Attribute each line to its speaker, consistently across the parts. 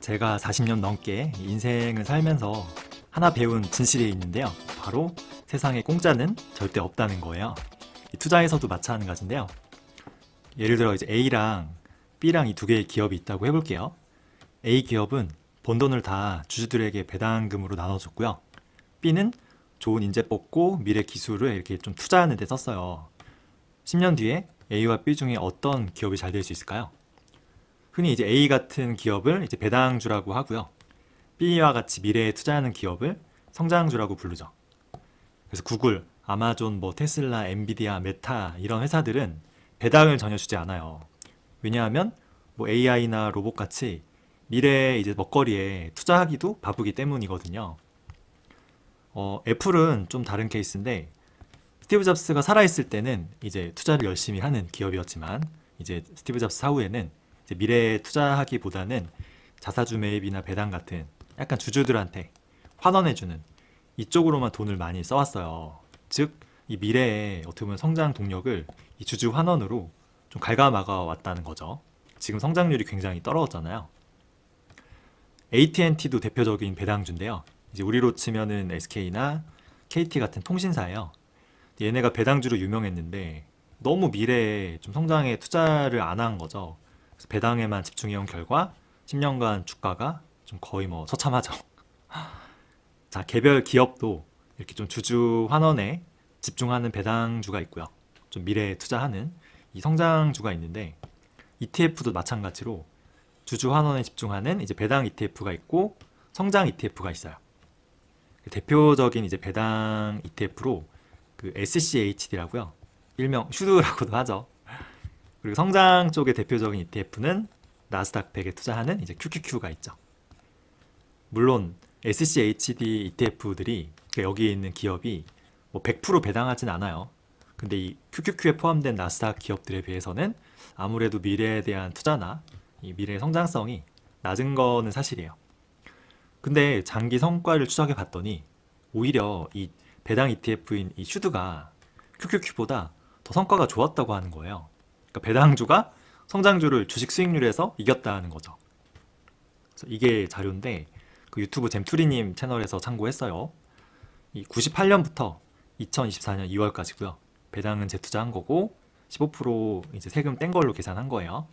Speaker 1: 제가 40년 넘게 인생을 살면서 하나 배운 진실이 있는데요. 바로 세상에 공짜는 절대 없다는 거예요. 투자에서도 마찬가지인데요. 예를 들어 이제 A랑 B랑 이 두 개의 기업이 있다고 해볼게요. A 기업은 번 돈을 다 주주들에게 배당금으로 나눠줬고요. B는 좋은 인재 뽑고 미래 기술을 이렇게 좀 투자하는 데 썼어요. 10년 뒤에 A와 B 중에 어떤 기업이 잘 될 수 있을까요? 흔히 이제 A 같은 기업을 이제 배당주라고 하고요. B와 같이 미래에 투자하는 기업을 성장주라고 부르죠. 그래서 구글, 아마존, 테슬라, 엔비디아, 메타 이런 회사들은 배당을 전혀 주지 않아요. 왜냐하면 AI나 로봇 같이 미래의 이제 먹거리에 투자하기도 바쁘기 때문이거든요. 애플은 좀 다른 케이스인데 스티브 잡스가 살아있을 때는 이제 투자를 열심히 하는 기업이었지만 이제 스티브 잡스 사후에는 이제 미래에 투자하기보다는 자사주 매입이나 배당 같은 약간 주주들한테 환원해주는 이쪽으로만 돈을 많이 써왔어요. 즉, 이 미래에 어떻게 보면 성장 동력을 이 주주 환원으로 좀 갉아막아 왔다는 거죠. 지금 성장률이 굉장히 떨어졌잖아요. AT&T도 대표적인 배당주인데요. 이제 우리로 치면은 SK나 KT 같은 통신사예요. 얘네가 배당주로 유명했는데 너무 미래에 좀 성장에 투자를 안 한 거죠. 그래서 배당에만 집중해온 결과 10년간 주가가 좀 거의 처참하죠. 자, 개별 기업도 이렇게 좀 주주 환원에 집중하는 배당주가 있고요. 좀 미래에 투자하는 이 성장주가 있는데 ETF도 마찬가지로 주주 환원에 집중하는 이제 배당 ETF가 있고 성장 ETF가 있어요. 대표적인 이제 배당 ETF로 그 SCHD라고요. 일명 슈드라고도 하죠. 그리고 성장 쪽의 대표적인 ETF는 나스닥 100에 투자하는 이제 QQQ가 있죠. 물론 SCHD ETF들이 여기에 있는 기업이 100% 배당하진 않아요. 근데 이 QQQ에 포함된 나스닥 기업들에 비해서는 아무래도 미래에 대한 투자나 이 미래의 성장성이 낮은 거는 사실이에요. 근데 장기 성과를 추적해 봤더니 오히려 이 배당 ETF인 이 슈드가 QQQ보다 더 성과가 좋았다고 하는 거예요. 그러니까 배당주가 성장주를 주식 수익률에서 이겼다는 거죠. 그래서 이게 자료인데 그 유튜브 잼투리님 채널에서 참고했어요. 이 98년부터 2024년 2월까지고요. 배당은 재투자한 거고 15% 이제 세금 뗀 걸로 계산한 거예요.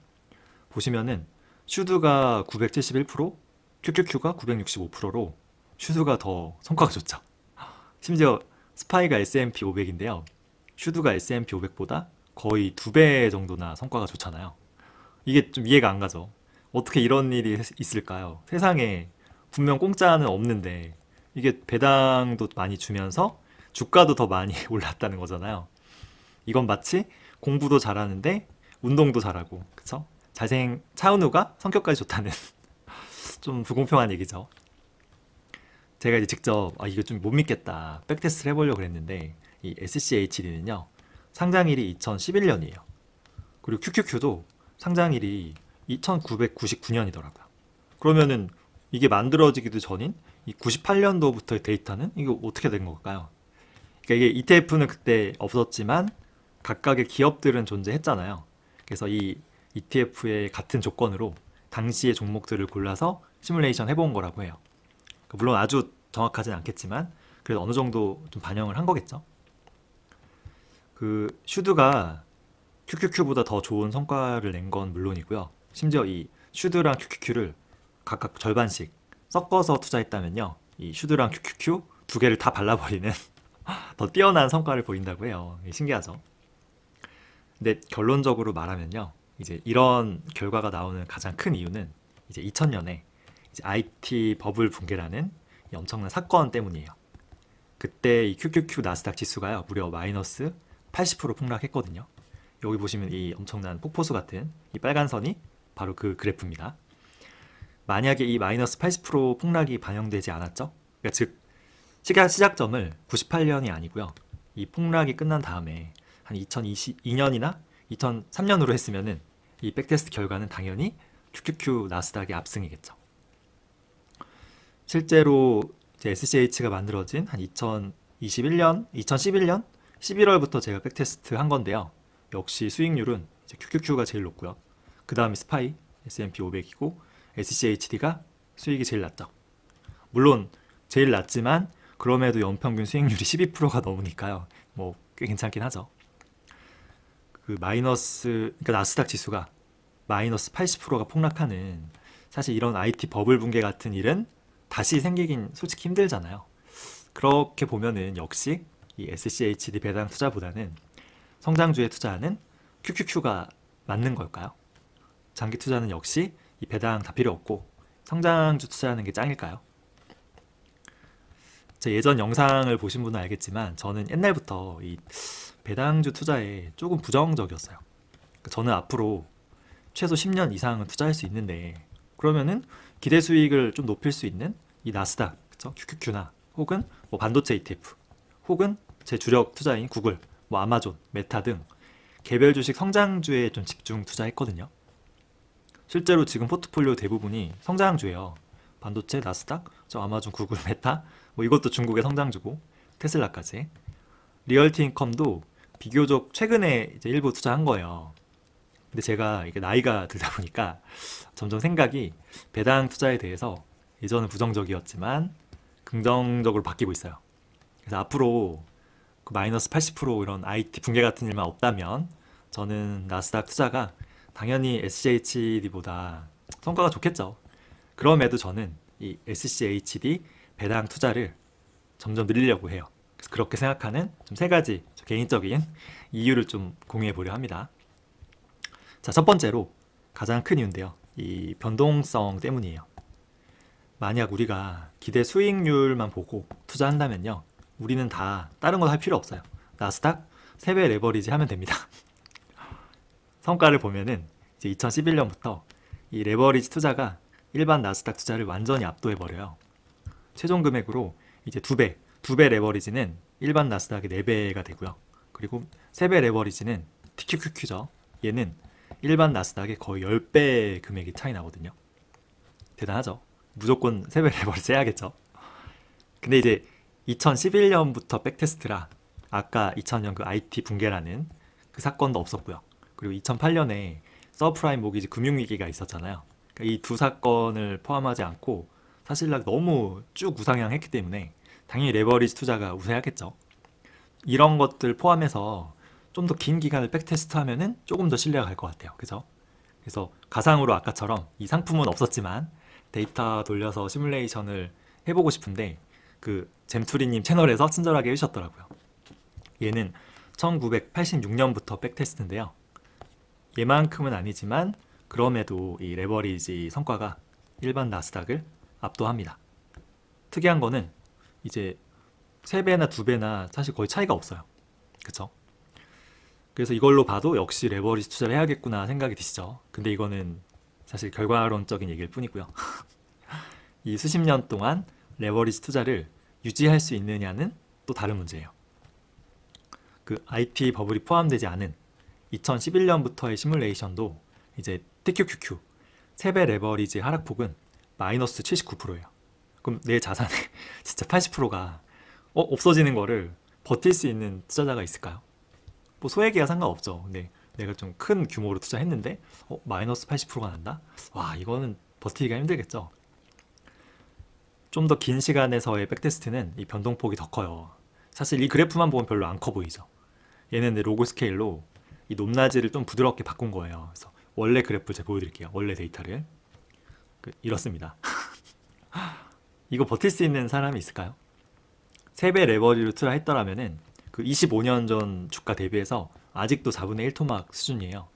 Speaker 1: 보시면은 슈드가 971%, QQQ가 965%로 슈드가 더 성과가 좋죠. 심지어 스파이가 S&P 500인데요. 슈드가 S&P 500보다 거의 2배 정도나 성과가 좋잖아요. 이게 좀 이해가 안 가죠. 어떻게 이런 일이 있을까요? 세상에 분명 공짜는 없는데 이게 배당도 많이 주면서 주가도 더 많이 올랐다는 거잖아요. 이건 마치 공부도 잘하는데 운동도 잘하고, 그쵸? 차은우가 성격까지 좋다는 좀 불공평한 얘기죠. 제가 이제 직접 이거 좀 못 믿겠다 백테스트를 해보려고 그랬는데 이 SCHD는요 상장일이 2011년이에요. 그리고 QQQ도 상장일이 1999년이더라고요. 그러면은 이게 만들어지기도 전인 이 98년도부터의 데이터는 이거 어떻게 된 걸까요? 그러니까 이게 ETF는 그때 없었지만 각각의 기업들은 존재했잖아요. 그래서 이 ETF의 같은 조건으로 당시의 종목들을 골라서 시뮬레이션 해본 거라고 해요. 물론 아주 정확하진 않겠지만 그래도 어느 정도 좀 반영을 한 거겠죠. 그 슈드가 QQQ보다 더 좋은 성과를 낸 건 물론이고요. 심지어 이 슈드랑 QQQ를 각각 절반씩 섞어서 투자했다면요. 이 슈드랑 QQQ 두 개를 다 발라버리는 더 뛰어난 성과를 보인다고 해요. 신기하죠. 근데 결론적으로 말하면요. 이제 이런 결과가 나오는 가장 큰 이유는 이제 2000년에 이제 IT 버블 붕괴라는 이 엄청난 사건 때문이에요. 그때 이 QQQ 나스닥 지수가요 무려 마이너스 80% 폭락했거든요. 여기 보시면 이 엄청난 폭포수 같은 이 빨간 선이 바로 그 그래프입니다. 만약에 이 마이너스 80% 폭락이 반영되지 않았죠? 그러니까 즉 시작점을 98년이 아니고요. 이 폭락이 끝난 다음에 한 2022년이나 2003년으로 했으면은 이 백테스트 결과는 당연히 QQQ 나스닥의 압승이겠죠. 실제로 SCH가 만들어진 한 2011년 11월부터 제가 백테스트 한 건데요. 역시 수익률은 이제 QQQ가 제일 높고요. 그 다음이 스파이, S&P 500이고 SCHD가 수익이 제일 낮죠. 물론 제일 낮지만 그럼에도 연평균 수익률이 12%가 넘으니까요. 뭐 꽤 괜찮긴 하죠. 그 그러니까 나스닥 지수가 마이너스 80%가 폭락하는, 사실 이런 IT 버블 붕괴 같은 일은 다시 생기긴 솔직히 힘들잖아요. 그렇게 보면은 역시 이 SCHD 배당 투자보다는 성장주에 투자하는 QQQ가 맞는 걸까요? 장기 투자는 역시 이 배당 다 필요 없고 성장주 투자하는 게 짱일까요? 제 예전 영상을 보신 분은 알겠지만 저는 옛날부터 이 배당주 투자에 조금 부정적이었어요. 저는 앞으로 최소 10년 이상은 투자할 수 있는데, 그러면은 기대 수익을 좀 높일 수 있는 이 나스닥, 그쵸? QQQ나 혹은 뭐 반도체 ETF, 혹은 제 주력 투자인 구글, 뭐 아마존, 메타 등 개별 주식 성장주에 좀 집중 투자했거든요. 실제로 지금 포트폴리오 대부분이 성장주예요. 반도체, 나스닥, 저 아마존, 구글, 메타, 뭐 이것도 중국의 성장주고, 테슬라까지. 리얼티 인컴도 비교적 최근에 이제 일부 투자한 거예요. 근데 제가 이게 나이가 들다 보니까 점점 생각이 배당 투자에 대해서 예전은 부정적이었지만 긍정적으로 바뀌고 있어요. 그래서 앞으로 그 마이너스 80% 이런 IT 붕괴 같은 일만 없다면 저는 나스닥 투자가 당연히 SCHD보다 성과가 좋겠죠. 그럼에도 저는 이 SCHD 배당 투자를 점점 늘리려고 해요. 그래서 그렇게 생각하는 좀 세 가지 개인적인 이유를 좀 공유해 보려 합니다. 자, 첫 번째로 가장 큰 이유인데요. 이 변동성 때문이에요. 만약 우리가 기대 수익률만 보고 투자한다면요, 우리는 다 다른 거 할 필요 없어요. 나스닥 3배 레버리지 하면 됩니다. 성과를 보면은 이제 2011년부터 이 레버리지 투자가 일반 나스닥 투자를 완전히 압도해 버려요. 최종 금액으로 이제 2배 레버리지는 일반 나스닥의 4배가 되고요. 그리고 3배 레버리지는 TQQQ죠. 얘는 일반 나스닥의 거의 10배 금액이 차이 나거든요. 대단하죠. 무조건 3배 레버리지 해야겠죠. 근데 이제 2011년부터 백테스트라 아까 2000년 그 IT 붕괴라는 그 사건도 없었고요. 그리고 2008년에 서프라임 모기지 금융위기가 있었잖아요. 그러니까 이 두 사건을 포함하지 않고 사실상 너무 쭉 우상향했기 때문에 당연히 레버리지 투자가 우세하겠죠. 이런 것들 포함해서 좀 더 긴 기간을 백테스트 하면은 조금 더 신뢰가 갈 것 같아요. 그죠? 그래서 가상으로 아까처럼 이 상품은 없었지만 데이터 돌려서 시뮬레이션을 해보고 싶은데 그 잼투리님 채널에서 친절하게 해주셨더라고요. 얘는 1986년부터 백테스트인데요. 얘만큼은 아니지만 그럼에도 이 레버리지 성과가 일반 나스닥을 압도합니다. 특이한 거는 이제 3배나 2배나 사실 거의 차이가 없어요. 그쵸? 그래서 이걸로 봐도 역시 레버리지 투자를 해야겠구나 생각이 드시죠. 근데 이거는 사실 결과론적인 얘기일 뿐이고요. 이 수십 년 동안 레버리지 투자를 유지할 수 있느냐는 또 다른 문제예요. 그 IT 버블이 포함되지 않은 2011년부터의 시뮬레이션도 이제 TQQQ 3배 레버리지 하락폭은 마이너스 79%예요. 그럼 내 자산의 진짜 80%가 없어지는 거를 버틸 수 있는 투자자가 있을까요? 뭐 소액이야 상관없죠. 근데 내가 좀 큰 규모로 투자했는데 마이너스 80%가 난다? 와, 이거는 버티기가 힘들겠죠. 좀 더 긴 시간에서의 백테스트는 이 변동폭이 더 커요. 사실 이 그래프만 보면 별로 안 커 보이죠. 얘는 로그 스케일로 이 높낮이를 좀 부드럽게 바꾼 거예요. 그래서 원래 그래프를 제가 보여드릴게요. 원래 데이터를 이렇습니다. 이거 버틸 수 있는 사람이 있을까요? 3배 레버리로 투자했더라면은 그 25년 전 주가 대비해서 아직도 4분의 1 토막 수준이에요.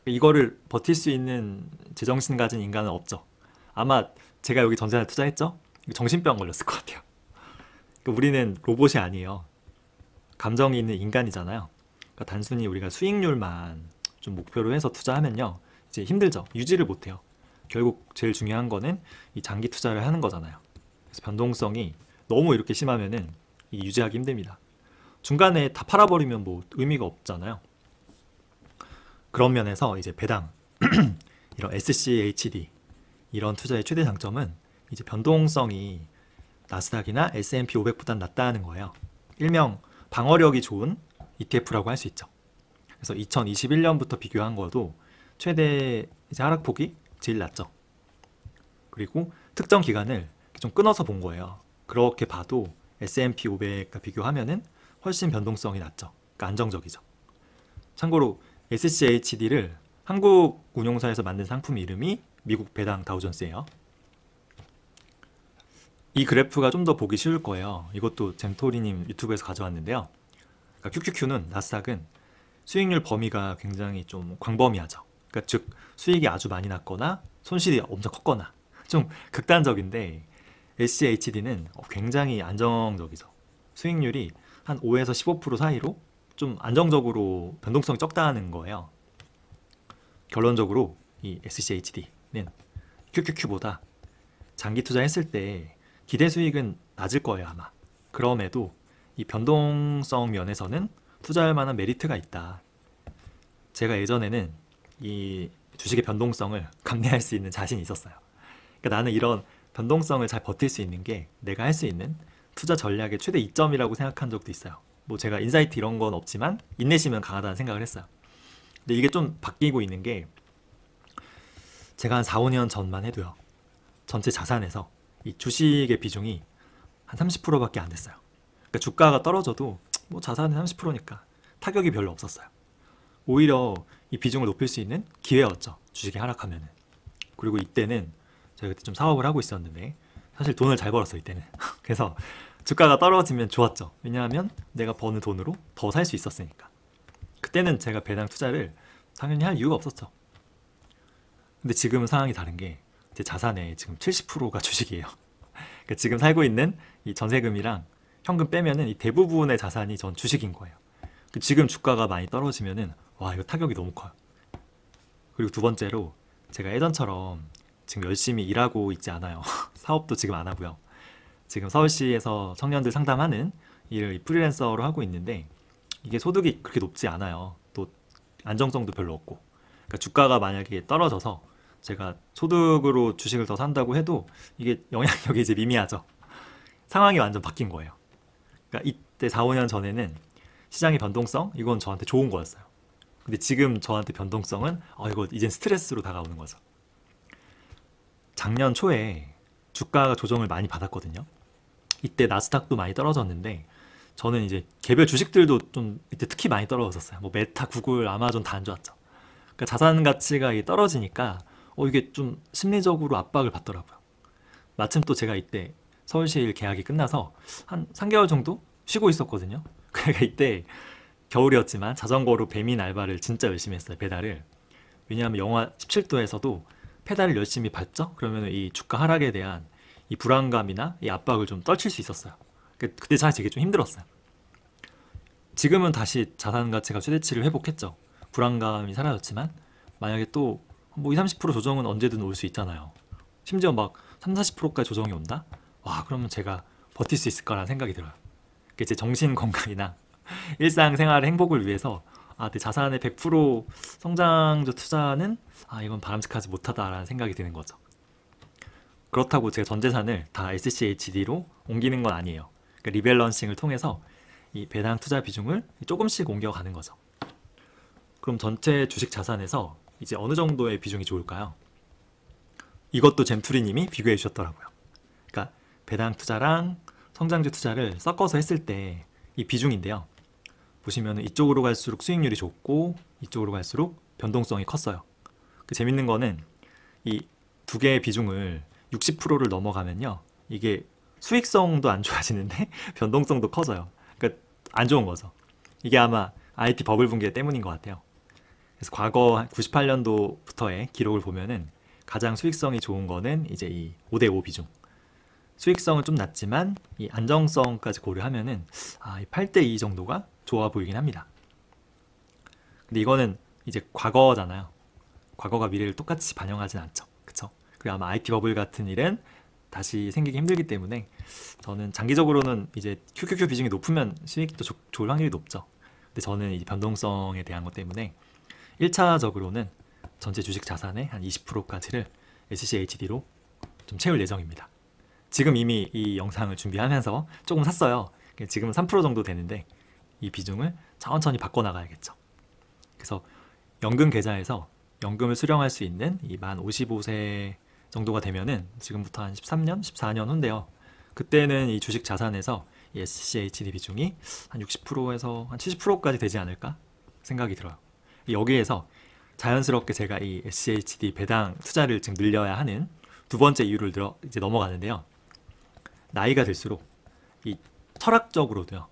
Speaker 1: 이거를 버틸 수 있는 제정신 가진 인간은 없죠. 아마 제가 여기 전자에 투자했죠? 정신병 걸렸을 것 같아요. 우리는 로봇이 아니에요. 감정이 있는 인간이잖아요. 그러니까 단순히 우리가 수익률만 좀 목표로 해서 투자하면요, 이제 힘들죠. 유지를 못해요. 결국 제일 중요한 거는 이 장기 투자를 하는 거잖아요. 그래서 변동성이 너무 이렇게 심하면은 이 유지하기 힘듭니다. 중간에 다 팔아버리면 뭐 의미가 없잖아요. 그런 면에서 이제 배당, 이런 SCHD 이런 투자의 최대 장점은 이제 변동성이 나스닥이나 S&P 500보다 낮다는 거예요. 일명 방어력이 좋은 ETF라고 할 수 있죠. 그래서 2021년부터 비교한 거도 최대 이제 하락폭이 제일 낮죠. 그리고 특정 기간을 좀 끊어서 본 거예요. 그렇게 봐도 S&P 500과 비교하면은 훨씬 변동성이 낮죠. 그러니까 안정적이죠. 참고로 SCHD를 한국 운용사에서 만든 상품 이름이 미국 배당 다우존스예요. 이 그래프가 좀 더 보기 쉬울 거예요. 이것도 잼토리님 유튜브에서 가져왔는데요. 그러니까 QQQ는 나스닥은 수익률 범위가 굉장히 좀 광범위하죠. 그러니까 즉 수익이 아주 많이 났거나 손실이 엄청 컸거나 좀 극단적인데 SCHD는 굉장히 안정적이죠. 수익률이 한 5에서 15% 사이로 좀 안정적으로 변동성이 적다는 거예요. 결론적으로 이 SCHD는 QQQ보다 장기 투자했을 때 기대 수익은 낮을 거예요 아마. 그럼에도 이 변동성 면에서는 투자할 만한 메리트가 있다. 제가 예전에는 이 주식의 변동성을 감내할 수 있는 자신이 있었어요. 그러니까 나는 이런 변동성을 잘 버틸 수 있는 게 내가 할 수 있는 투자 전략의 최대 이점이라고 생각한 적도 있어요. 뭐 제가 인사이트 이런 건 없지만 인내심은 강하다는 생각을 했어요. 근데 이게 좀 바뀌고 있는 게 제가 한 4, 5년 전만 해도요. 전체 자산에서 이 주식의 비중이 한 30%밖에 안 됐어요. 그러니까 주가가 떨어져도 뭐 자산은 30%니까 타격이 별로 없었어요. 오히려 이 비중을 높일 수 있는 기회였죠. 주식이 하락하면은. 그리고 이때는 제가 그때 좀 사업을 하고 있었는데 사실 돈을 잘 벌었어요 이때는. 그래서 주가가 떨어지면 좋았죠. 왜냐하면 내가 버는 돈으로 더 살 수 있었으니까. 그때는 제가 배당 투자를 당연히 할 이유가 없었죠. 근데 지금은 상황이 다른 게 제 자산의 지금 70%가 주식이에요. 그러니까 지금 살고 있는 이 전세금이랑 현금 빼면은 이 대부분의 자산이 전 주식인 거예요. 지금 주가가 많이 떨어지면은 와 이거 타격이 너무 커요. 그리고 두 번째로 제가 예전처럼 지금 열심히 일하고 있지 않아요. 사업도 지금 안 하고요. 지금 서울시에서 청년들 상담하는 일을 프리랜서로 하고 있는데 이게 소득이 그렇게 높지 않아요. 또 안정성도 별로 없고. 그러니까 주가가 만약에 떨어져서 제가 소득으로 주식을 더 산다고 해도 이게 영향력이 이제 미미하죠. 상황이 완전 바뀐 거예요. 그러니까 이때 4, 5년 전에는 시장의 변동성 이건 저한테 좋은 거였어요. 근데 지금 저한테 변동성은 이거 이젠 스트레스로 다가오는 거죠. 작년 초에 주가가 조정을 많이 받았거든요. 이때 나스닥도 많이 떨어졌는데 저는 이제 개별 주식들도 좀 이때 특히 많이 떨어졌어요. 뭐 메타, 구글, 아마존 다 안 좋았죠. 그러니까 자산 가치가 떨어지니까 이게 좀 심리적으로 압박을 받더라고요. 마침 또 제가 이때 서울시 일 계약이 끝나서 한 3개월 정도 쉬고 있었거든요. 그러니까 이때 겨울이었지만 자전거로 배민 알바를 진짜 열심히 했어요. 배달을. 왜냐하면 영하 17도에서도 페달을 열심히 밟죠? 그러면 이 주가 하락에 대한 이 불안감이나 이 압박을 좀 떨칠 수 있었어요. 그때 사실 되게 좀 힘들었어요. 지금은 다시 자산 가치가 최대치를 회복했죠. 불안감이 사라졌지만 만약에 또 뭐 20, 30% 조정은 언제든 올 수 있잖아요. 심지어 막 30, 40%까지 조정이 온다? 와 그러면 제가 버틸 수 있을 거라는 생각이 들어요. 제 정신 건강이나 일상생활의 행복을 위해서 내 자산의 100% 성장주 투자는 이건 바람직하지 못하다라는 생각이 드는 거죠. 그렇다고 제가 전 재산을 다 SCHD로 옮기는 건 아니에요. 그러니까 리밸런싱을 통해서 이 배당 투자 비중을 조금씩 옮겨가는 거죠. 그럼 전체 주식 자산에서 이제 어느 정도의 비중이 좋을까요? 이것도 잼투리님이 비교해 주셨더라고요. 그러니까 배당 투자랑 성장주 투자를 섞어서 했을 때 이 비중인데요. 보시면 이쪽으로 갈수록 수익률이 좋고 이쪽으로 갈수록 변동성이 컸어요. 재밌는 거는 이 두 개의 비중을 60%를 넘어가면요. 이게 수익성도 안 좋아지는데 변동성도 커져요. 그러니까 안 좋은 거죠. 이게 아마 IT 버블 붕괴 때문인 것 같아요. 그래서 과거 98년도부터의 기록을 보면은 가장 수익성이 좋은 거는 이제 이 5대5 비중. 수익성은 좀 낮지만 이 안정성까지 고려하면은 이 8대2 정도가 좋아 보이긴 합니다. 근데 이거는 이제 과거잖아요. 과거가 미래를 똑같이 반영하진 않죠. 그쵸? 그리고 아마 IT 버블 같은 일은 다시 생기기 힘들기 때문에 저는 장기적으로는 이제 QQQ 비중이 높으면 수익도 좋을 확률이 높죠. 근데 저는 이 변동성에 대한 것 때문에 1차적으로는 전체 주식 자산의 한 20%까지를 SCHD로 좀 채울 예정입니다. 지금 이미 이 영상을 준비하면서 조금 샀어요. 지금은 3% 정도 되는데 이 비중을 천천히 바꿔나가야겠죠. 그래서 연금 계좌에서 연금을 수령할 수 있는 이 만 55세 정도가 되면은 지금부터 한 13년, 14년 후인데요. 그때는 이 주식 자산에서 이 SCHD 비중이 한 60%에서 한 70%까지 되지 않을까 생각이 들어요. 여기에서 자연스럽게 제가 이 SCHD 배당 투자를 지금 늘려야 하는 두 번째 이유를 이제 넘어가는데요. 나이가 들수록 이 철학적으로도요.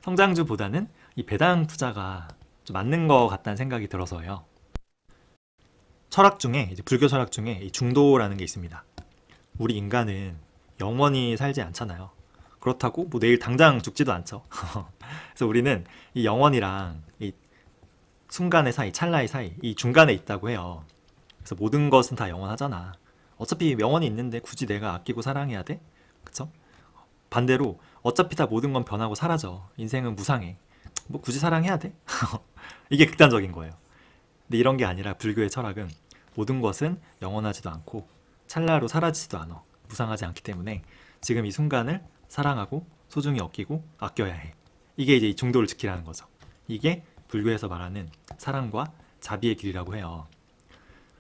Speaker 1: 성장주보다는 이 배당 투자가 좀 맞는 것 같다는 생각이 들어서요. 철학 중에 이제 불교 철학 중에 이 중도라는 게 있습니다. 우리 인간은 영원히 살지 않잖아요. 그렇다고 뭐 내일 당장 죽지도 않죠. 그래서 우리는 이 영원이랑 이 순간의 사이, 찰나의 사이, 이 중간에 있다고 해요. 그래서 모든 것은 다 영원하잖아. 어차피 영원히 있는데 굳이 내가 아끼고 사랑해야 돼? 그쵸? 반대로 어차피 다 모든 건 변하고 사라져. 인생은 무상해. 뭐 굳이 사랑해야 돼? 이게 극단적인 거예요. 근데 이런 게 아니라 불교의 철학은 모든 것은 영원하지도 않고 찰나로 사라지지도 않아. 무상하지 않기 때문에 지금 이 순간을 사랑하고 소중히 아끼고 아껴야 해. 이게 이제 이 중도를 지키라는 거죠. 이게 불교에서 말하는 사랑과 자비의 길이라고 해요.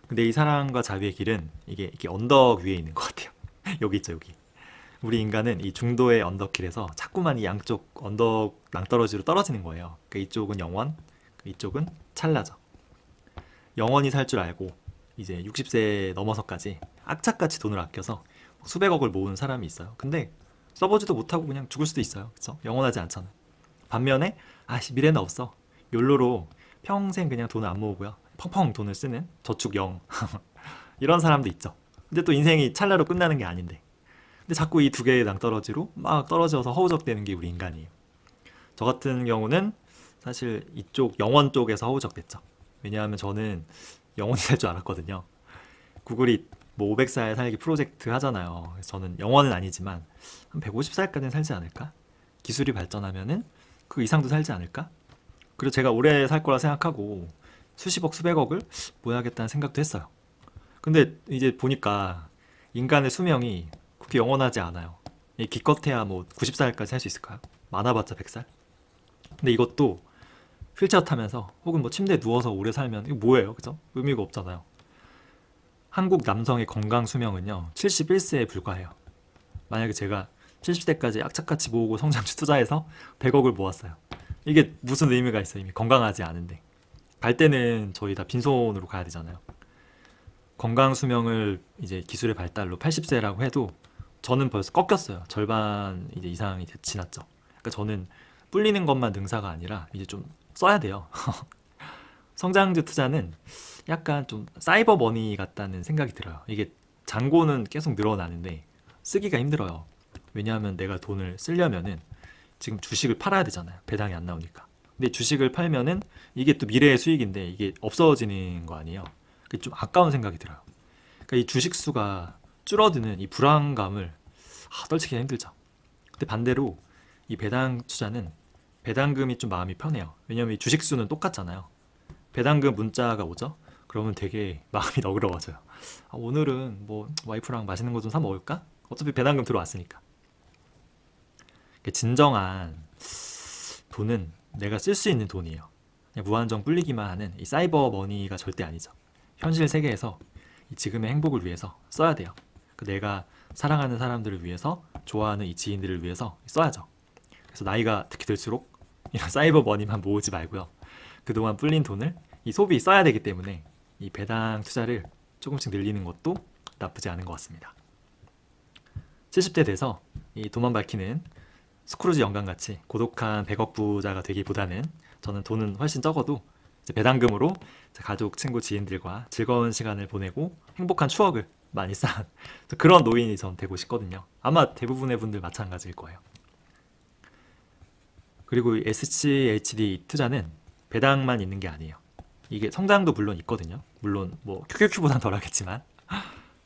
Speaker 1: 근데 이 사랑과 자비의 길은 이게 언덕 위에 있는 것 같아요. 여기 있죠, 여기. 우리 인간은 이 중도의 언덕길에서 자꾸만 이 양쪽 언덕 낭떠러지로 떨어지는 거예요. 그러니까 이쪽은 영원, 이쪽은 찰나죠. 영원히 살 줄 알고 이제 60세 넘어서까지 악착같이 돈을 아껴서 수백억을 모은 사람이 있어요. 근데 써보지도 못하고 그냥 죽을 수도 있어요. 그쵸? 영원하지 않잖아. 반면에 미래는 없어. 욜로로 평생 그냥 돈을 안 모으고요. 펑펑 돈을 쓰는 저축 영 이런 사람도 있죠. 근데 또 인생이 찰나로 끝나는 게 아닌데. 근데 자꾸 이 두 개의 낭떠러지로 막 떨어져서 허우적대는 게 우리 인간이에요. 저 같은 경우는 사실 이쪽 영원 쪽에서 허우적댔죠. 왜냐하면 저는 영원히 살 줄 알았거든요. 구글이 뭐 500살 살기 프로젝트 하잖아요. 그래서 저는 영원은 아니지만 한 150살까지는 살지 않을까? 기술이 발전하면은 그 이상도 살지 않을까? 그리고 제가 오래 살 거라 생각하고 수십억, 수백억을 모아야겠다는 생각도 했어요. 근데 이제 보니까 인간의 수명이 그렇게 영원하지 않아요. 기껏해야 뭐 90살까지 살 수 있을까요? 많아봤자 100살? 근데 이것도 휠체어 타면서 혹은 뭐 침대에 누워서 오래 살면 이거 뭐예요? 그죠? 의미가 없잖아요. 한국 남성의 건강 수명은요 71세에 불과해요. 만약에 제가 70세까지 악착같이 모으고 성장주 투자해서 100억을 모았어요. 이게 무슨 의미가 있어요? 이미 건강하지 않은데. 갈 때는 저희 다 빈손으로 가야 되잖아요. 건강 수명을 이제 기술의 발달로 80세라고 해도 저는 벌써 꺾였어요. 절반 이제 이상이 지났죠. 그러니까 저는 불리는 것만 능사가 아니라 이제 좀 써야 돼요. 성장주 투자는 약간 좀 사이버 머니 같다는 생각이 들어요. 이게 잔고는 계속 늘어나는데 쓰기가 힘들어요. 왜냐하면 내가 돈을 쓰려면은 지금 주식을 팔아야 되잖아요. 배당이 안 나오니까. 근데 주식을 팔면은 이게 또 미래의 수익인데 이게 없어지는 거 아니에요. 그게 좀 아까운 생각이 들어요. 그러니까 이 주식 수가 줄어드는 이 불안감을 떨치기가 힘들죠. 근데 반대로 이 배당 투자는 배당금이 좀 마음이 편해요. 왜냐면 이 주식 수는 똑같잖아요. 배당금 문자가 오죠? 그러면 되게 마음이 너그러워져요. 오늘은 뭐 와이프랑 맛있는 거 좀 사 먹을까? 어차피 배당금 들어왔으니까. 진정한 돈은 내가 쓸 수 있는 돈이에요. 그냥 무한정 불리기만 하는 이 사이버 머니가 절대 아니죠. 현실 세계에서 이 지금의 행복을 위해서 써야 돼요. 내가 사랑하는 사람들을 위해서, 좋아하는 이 지인들을 위해서 써야죠. 그래서 나이가 특히 들수록 이런 사이버 머니만 모으지 말고요. 그동안 불린 돈을 이 소비 써야 되기 때문에 이 배당 투자를 조금씩 늘리는 것도 나쁘지 않은 것 같습니다. 70대 돼서 이 돈만 밝히는 스크루지 영감같이 고독한 100억 부자가 되기보다는 저는 돈은 훨씬 적어도 이제 배당금으로 가족, 친구, 지인들과 즐거운 시간을 보내고 행복한 추억을 많이 쌓은 그런 노인이 전 되고 싶거든요. 아마 대부분의 분들 마찬가지일 거예요. 그리고 SCHD 투자는 배당만 있는 게 아니에요. 이게 성장도 물론 있거든요. 물론 뭐 QQQ보단 덜하겠지만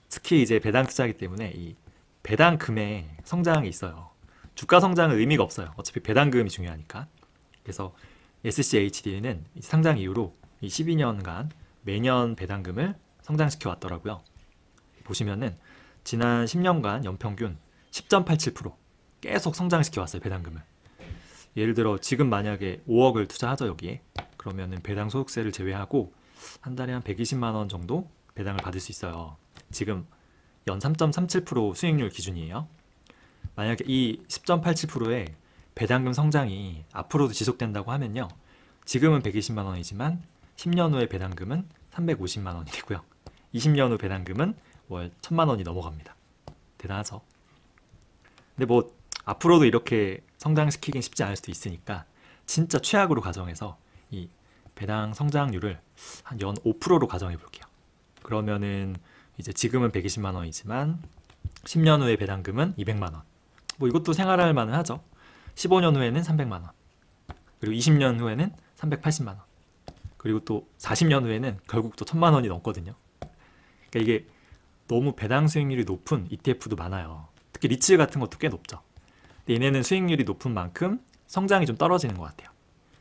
Speaker 1: 특히 이제 배당 투자이기 때문에 이 배당금의 성장이 있어요. 주가 성장은 의미가 없어요. 어차피 배당금이 중요하니까. 그래서 SCHD는 상장 이후로 이 12년간 매년 배당금을 성장시켜 왔더라고요. 보시면은 지난 10년간 연평균 10.87% 계속 성장시켜 왔어요. 배당금을. 예를 들어 지금 만약에 5억을 투자하죠. 여기에. 그러면은 배당 소득세를 제외하고 한 달에 한 120만 원 정도 배당을 받을 수 있어요. 지금 연 3.37% 수익률 기준이에요. 만약에 이 10.87%의 배당금 성장이 앞으로도 지속된다고 하면요. 지금은 120만 원이지만 10년 후의 배당금은 350만 원이 되고요. 20년 후 배당금은 월 1000만 원이 넘어갑니다. 대단하죠. 근데 뭐 앞으로도 이렇게 성장시키긴 쉽지 않을 수도 있으니까 진짜 최악으로 가정해서 이 배당 성장률을 한 연 5%로 가정해 볼게요. 그러면은 이제 지금은 120만 원이지만 10년 후의 배당금은 200만 원. 뭐 이것도 생활할 만은 하죠. 15년 후에는 300만 원. 그리고 20년 후에는 380만 원. 그리고 또 40년 후에는 결국 또 1000만 원이 넘거든요. 그러니까 이게 너무 배당 수익률이 높은 ETF도 많아요. 특히 리츠 같은 것도 꽤 높죠. 근데 얘네는 수익률이 높은 만큼 성장이 좀 떨어지는 것 같아요.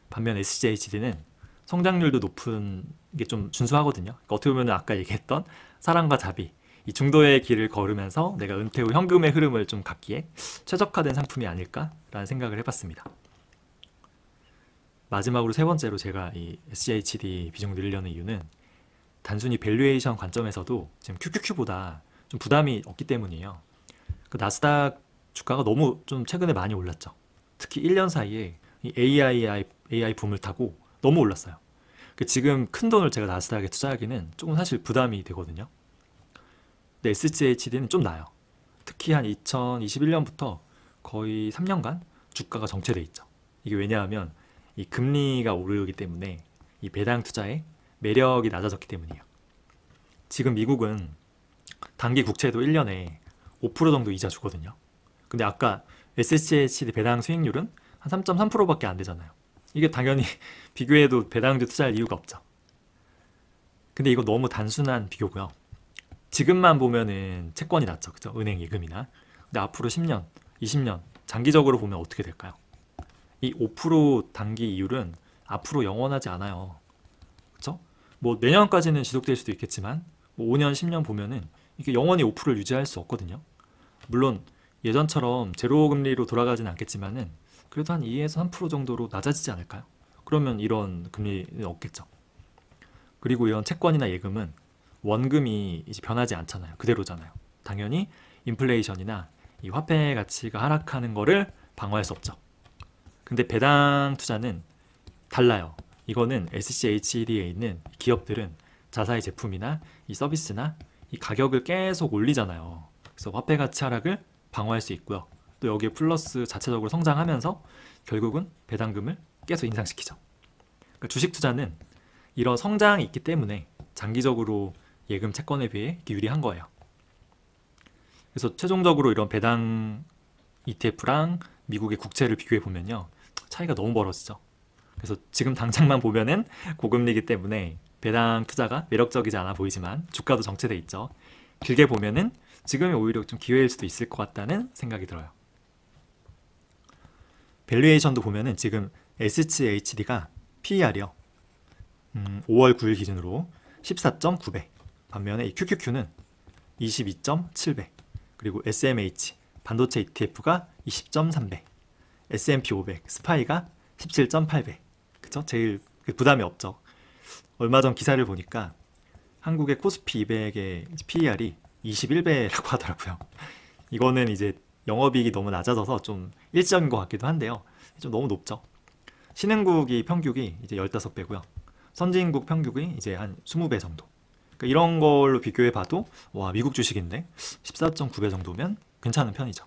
Speaker 1: 반면 SGHD는 성장률도 높은 게 좀 준수하거든요. 그러니까 어떻게 보면 아까 얘기했던 사랑과 자비, 이 중도의 길을 걸으면서 내가 은퇴 후 현금의 흐름을 좀 갖기에 최적화된 상품이 아닐까라는 생각을 해봤습니다. 마지막으로 세 번째로 제가 이 SGHD 비중 늘리려는 이유는 단순히 밸류에이션 관점에서도 지금 QQQ보다 좀 부담이 없기 때문이에요. 그 나스닥 주가가 너무 좀 최근에 많이 올랐죠. 특히 1년 사이에 이 AI 붐을 타고 너무 올랐어요. 지금 큰 돈을 제가 나스닥에 투자하기는 조금 사실 부담이 되거든요. 근데 SGHD는 좀 나아요. 특히 한 2021년부터 거의 3년간 주가가 정체돼 있죠. 이게 왜냐하면 이 금리가 오르기 때문에 이 배당 투자의 매력이 낮아졌기 때문이에요. 지금 미국은 단기 국채도 1년에 5% 정도 이자 주거든요. 근데 아까 SGHD 배당 수익률은 한 3.3%밖에 안 되잖아요. 이게 당연히 비교해도 배당주 투자할 이유가 없죠. 근데 이거 너무 단순한 비교고요. 지금만 보면은 채권이 낫죠. 그죠? 은행 예금이나. 근데 앞으로 10년, 20년 장기적으로 보면 어떻게 될까요? 이 5% 단기 이율은 앞으로 영원하지 않아요. 그쵸? 뭐 내년까지는 지속될 수도 있겠지만 뭐 5년, 10년 보면은 이게 영원히 5%를 유지할 수 없거든요. 물론 예전처럼 제로 금리로 돌아가진 않겠지만은 그래도 한 2에서 3% 정도로 낮아지지 않을까요? 그러면 이런 금리는 없겠죠. 그리고 이런 채권이나 예금은 원금이 이제 변하지 않잖아요. 그대로잖아요. 당연히 인플레이션이나 이 화폐 가치가 하락하는 거를 방어할 수 없죠. 근데 배당 투자는 달라요. 이거는 SGHD에 있는 기업들은 자사의 제품이나 이 서비스나 이 가격을 계속 올리잖아요. 그래서 화폐 가치 하락을 방어할 수 있고요. 또 여기에 플러스 자체적으로 성장하면서 결국은 배당금을 계속 인상시키죠. 그러니까 주식 투자는 이런 성장이 있기 때문에 장기적으로 예금 채권에 비해 유리한 거예요. 그래서 최종적으로 이런 배당 ETF랑 미국의 국채를 비교해 보면요. 차이가 너무 벌어지죠. 그래서 지금 당장만 보면은 고금리이기 때문에 배당 투자가 매력적이지 않아 보이지만 주가도 정체돼 있죠. 길게 보면은 지금이 오히려 좀 기회일 수도 있을 것 같다는 생각이 들어요. 밸류에이션도 보면은 지금 SGHD가 PER이요. 5월 9일 기준으로 14.9배. 반면에 이 QQQ는 22.7배. 그리고 SMH 반도체 ETF가 20.3배. S&P 500 스파이가 17.8배. 그쵸? 제일 부담이 없죠. 얼마 전 기사를 보니까 한국의 코스피 200의 PER이 21배라고 하더라고요. 이거는 이제 영업이익이 너무 낮아져서 좀 일시적인 것 같기도 한데요. 좀 너무 높죠. 신흥국이 평균이 이제 15배고요. 선진국 평균이 이제 한 20배 정도. 그러니까 이런 걸로 비교해 봐도 와, 미국 주식인데 14.9배 정도면 괜찮은 편이죠.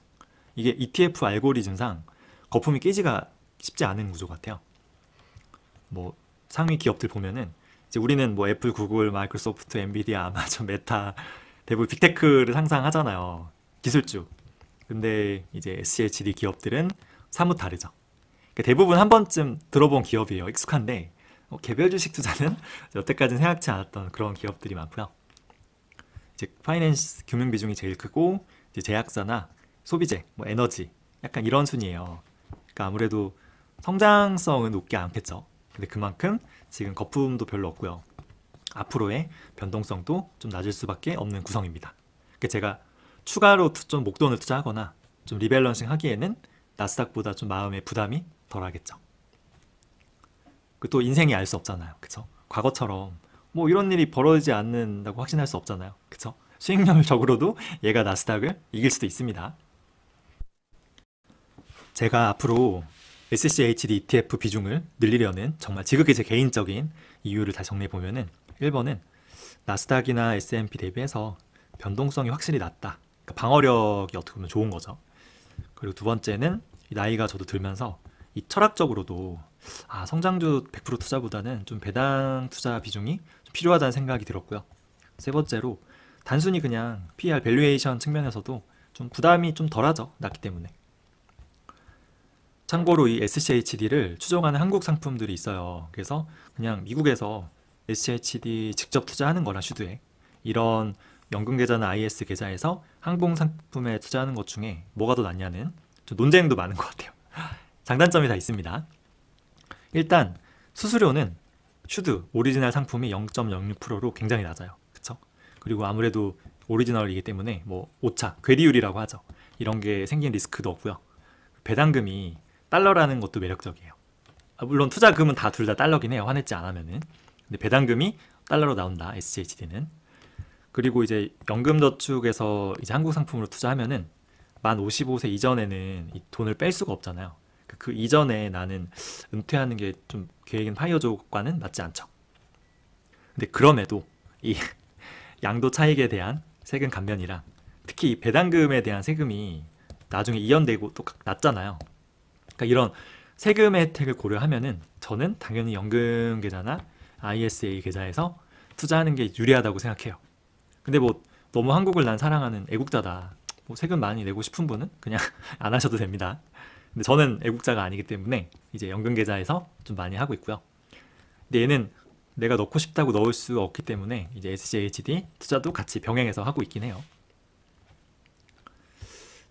Speaker 1: 이게 ETF 알고리즘상 거품이 깨지가 쉽지 않은 구조 같아요. 뭐 상위 기업들 보면은 이제 우리는 뭐 애플, 구글, 마이크로소프트, 엔비디아, 아마존, 메타 대부분 빅테크를 상상하잖아요. 기술주. 근데 이제 SCHD 기업들은 사뭇 다르죠. 그러니까 대부분 한 번쯤 들어본 기업이에요. 익숙한데 개별 주식 투자는 여태까지는 생각지 않았던 그런 기업들이 많고요. 이제 파이낸스 금융 비중이 제일 크고 이제 제약사나 소비재, 뭐 에너지 약간 이런 순이에요. 그러니까 아무래도 성장성은 높지 않겠죠. 근데 그만큼 지금 거품도 별로 없고요. 앞으로의 변동성도 좀 낮을 수밖에 없는 구성입니다. 그러니까 제가 추가로 좀 목돈을 투자하거나 좀 리밸런싱 하기에는 나스닥보다 좀 마음의 부담이 덜하겠죠. 또 인생이 알 수 없잖아요. 그쵸? 과거처럼 뭐 이런 일이 벌어지지 않는다고 확신할 수 없잖아요. 그쵸? 수익률적으로도 얘가 나스닥을 이길 수도 있습니다. 제가 앞으로 SCHD ETF 비중을 늘리려는 정말 지극히 제 개인적인 이유를 다시 정리해보면은 1번은 나스닥이나 S&P 대비해서 변동성이 확실히 낮다. 그러니까 방어력이 어떻게 보면 좋은 거죠. 그리고 두 번째는 나이가 저도 들면서 이 철학적으로도 성장주 100% 투자보다는 좀 배당 투자 비중이 좀 필요하다는 생각이 들었고요. 세 번째로 단순히 그냥 PER 밸류에이션 측면에서도 좀 부담이 좀 덜하죠. 낮기 때문에. 참고로 이 SCHD를 추종하는 한국 상품들이 있어요. 그래서 그냥 미국에서 SCHD 직접 투자하는 거나 슈드에 이런 연금 계좌나 IS 계좌에서 항공 상품에 투자하는 것 중에 뭐가 더 낫냐는 좀 논쟁도 많은 것 같아요. 장단점이 다 있습니다. 일단 수수료는 슈드 오리지널 상품이 0.06%로 굉장히 낮아요. 그쵸? 그리고 아무래도 오리지널이기 때문에 뭐 오차, 괴리율이라고 하죠. 이런 게 생긴 리스크도 없고요. 배당금이 달러라는 것도 매력적이에요. 물론 투자금은 다 둘 다 달러긴 해요. 환해지 않으면은. 근데 배당금이 달러로 나온다. SCHD는. 그리고 이제 연금저축에서 이제 한국 상품으로 투자하면은 만 55세 이전에는 이 돈을 뺄 수가 없잖아요. 그 이전에 나는 은퇴하는 게 좀 계획인 파이어족과는 맞지 않죠. 근데 그럼에도 이 양도 차익에 대한 세금 감면이랑 특히 이 배당금에 대한 세금이 나중에 이연되고 또 낮잖아요. 그러니까 이런 세금의 혜택을 고려하면은 저는 당연히 연금 계좌나 ISA 계좌에서 투자하는 게 유리하다고 생각해요. 근데 뭐 너무 한국을 난 사랑하는 애국자다. 뭐 세금 많이 내고 싶은 분은 그냥 안 하셔도 됩니다. 근데 저는 애국자가 아니기 때문에 이제 연금 계좌에서 좀 많이 하고 있고요. 근데 얘는 내가 넣고 싶다고 넣을 수 없기 때문에 이제 SCHD 투자도 같이 병행해서 하고 있긴 해요.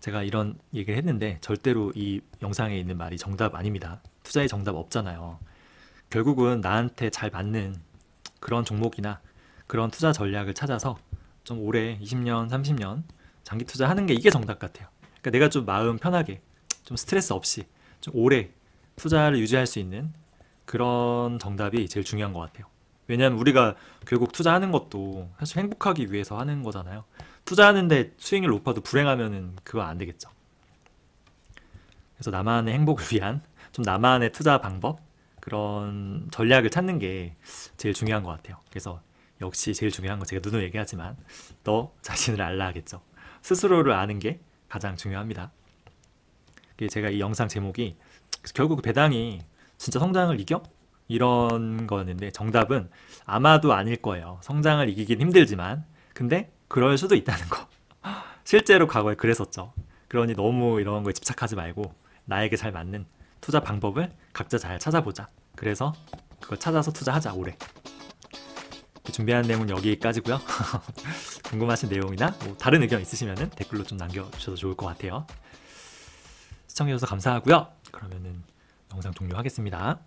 Speaker 1: 제가 이런 얘기를 했는데 절대로 이 영상에 있는 말이 정답 아닙니다. 투자의 정답 없잖아요. 결국은 나한테 잘 맞는 그런 종목이나 그런 투자 전략을 찾아서 좀 오래 20년, 30년 장기 투자하는 게 이게 정답 같아요. 그러니까 내가 좀 마음 편하게 좀 스트레스 없이 좀 오래 투자를 유지할 수 있는 그런 정답이 제일 중요한 것 같아요. 왜냐하면 우리가 결국 투자하는 것도 사실 행복하기 위해서 하는 거잖아요. 투자하는데 수익률 높아도 불행하면은 그거 안 되겠죠. 그래서 나만의 행복을 위한 좀 나만의 투자 방법 그런 전략을 찾는 게 제일 중요한 것 같아요. 그래서 역시 제일 중요한 건 제가 누누이 얘기하지만 너 자신을 알라 하겠죠. 스스로를 아는 게 가장 중요합니다. 제가 이 영상 제목이 결국 배당이 진짜 성장을 이겨? 이런 거였는데 정답은 아마도 아닐 거예요. 성장을 이기긴 힘들지만 근데 그럴 수도 있다는 거. 실제로 과거에 그랬었죠. 그러니 너무 이런 거에 집착하지 말고 나에게 잘 맞는 투자 방법을 각자 잘 찾아보자. 그래서 그걸 찾아서 투자하자 올해. 준비한 내용은 여기까지고요. 궁금하신 내용이나 뭐 다른 의견 있으시면 댓글로 좀 남겨주셔도 좋을 것 같아요. 시청해주셔서 감사하고요. 그러면은 영상 종료하겠습니다.